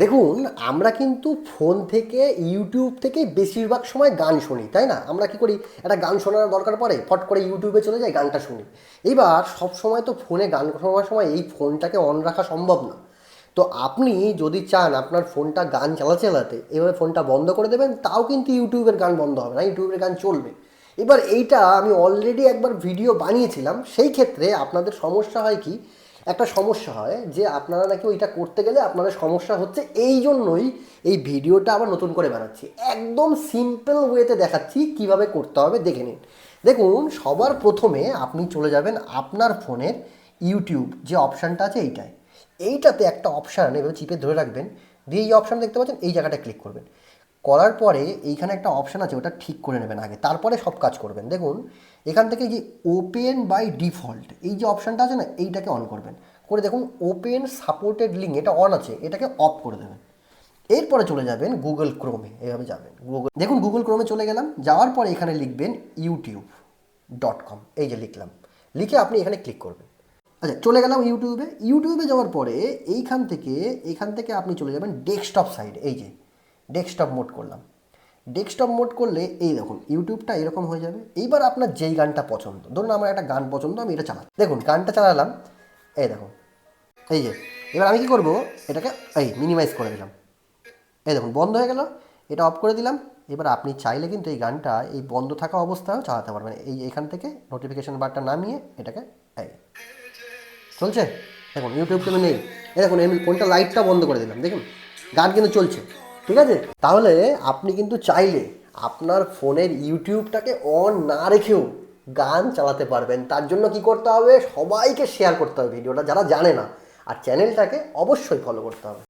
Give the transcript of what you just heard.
দেখুন, আমরা কিন্তু ফোন থেকে ইউটিউব থেকে বেশিরভাগ সময় গান শুনি, তাই না? আমরা কি করি, একটা গান শোনার দরকার পড়ে ফট করে ইউটিউবে চলে যাই, গানটা শুনি। এইবার সব সময় তো ফোনে গান শোনার সময় এই ফোনটাকে অন রাখা সম্ভব না। তো আপনি যদি চান আপনার ফোনটা গান চালাতে চালাতে এভাবে ফোনটা বন্ধ করে দেবেন, তাও কিন্তু ইউটিউবের গান বন্ধ হবে না, ইউটিউবের গান চলবে। এবার এইটা আমি অলরেডি একবার ভিডিও বানিয়েছিলাম, সেই ক্ষেত্রে আপনাদের সমস্যা হয় কি, একটা সমস্যা হয় যে আপনারা নাকি ওইটা করতে গেলে আপনাদের সমস্যা হচ্ছে, এই জন্যই এই ভিডিওটা আবার নতুন করে বানাচ্ছি। একদম সিম্পল ওয়েতে দেখাচ্ছি কিভাবে করতে হবে, দেখে নিন। দেখুন, সবার প্রথমে আপনি চলে যাবেন আপনার ফোনের ইউটিউব যে অপশানটা আছে এইটায়। এইটাতে একটা অপশান এভাবে চিপে ধরে রাখবেন, দিয়ে এই অপশান দেখতে পাচ্ছেন, এই জায়গাটা ক্লিক করবেন। করার পরে এইখানে একটা অপশান আছে, ওটা ঠিক করে নেবেন আগে, তারপরে সব কাজ করবেন। দেখুন, এখান থেকে যে ওপেন বাই ডিফল্ট এই যে অপশানটা আছে না, এইটাকে অন করবেন। করে দেখুন ওপেন সাপোর্টেড লিঙ্ক এটা অন আছে, এটাকে অফ করে দেবেন। এরপরে চলে যাবেন গুগল ক্রোমে, এভাবে যাবেন দেখুন গুগল ক্রোমে চলে গেলাম, যাওয়ার পরে এখানে লিখবেন youtube.com, এই যে লিখলাম, লিখে আপনি এখানে ক্লিক করবেন। আচ্ছা, চলে গেলাম ইউটিউবে। ইউটিউবে যাওয়ার পরে এখান থেকে আপনি চলে যাবেন ডেস্কটপ সাইড, এই যে ডেস্কটপ মোড করলাম। ডেস্কটপ মোড করলে এই দেখুন ইউটিউবটা এরকম হয়ে যাবে। এইবার আপনার যেই গানটা পছন্দ, ধরুন আমার একটা গান পছন্দ, আমি এটা চালাই, দেখুন গানটা চালালাম, এই দেখুন, এই যে এবার আমি কি করব, এটাকে এই মিনিমাইজ করে দিলাম, এই দেখুন বন্ধ হয়ে গেল। এটা অফ করে দিলাম। এবার আপনি চাইলে কিন্তু এই গানটা এই বন্ধ থাকা অবস্থায়ও চালাতে পারবেন। এই এখান থেকে নোটিফিকেশান বারটা নামিয়ে এটাকে এই চলছে, দেখুন ইউটিউব তুমি নেই, এই দেখুন আমি কোনটা লাইটটা বন্ধ করে দিলাম, দেখুন গান কিন্তু চলছে। ঠিক আছে, তাহলে আপনি কিন্তু চাইলে আপনার ফোনের ইউটিউবটাকে অন না রেখেও গান চালাতে পারবেন। তার জন্য কি করতে হবে, সবাইকে শেয়ার করতে হবে ভিডিওটা, যারা জানে না, আর চ্যানেলটাকে অবশ্যই ফলো করতে হবে।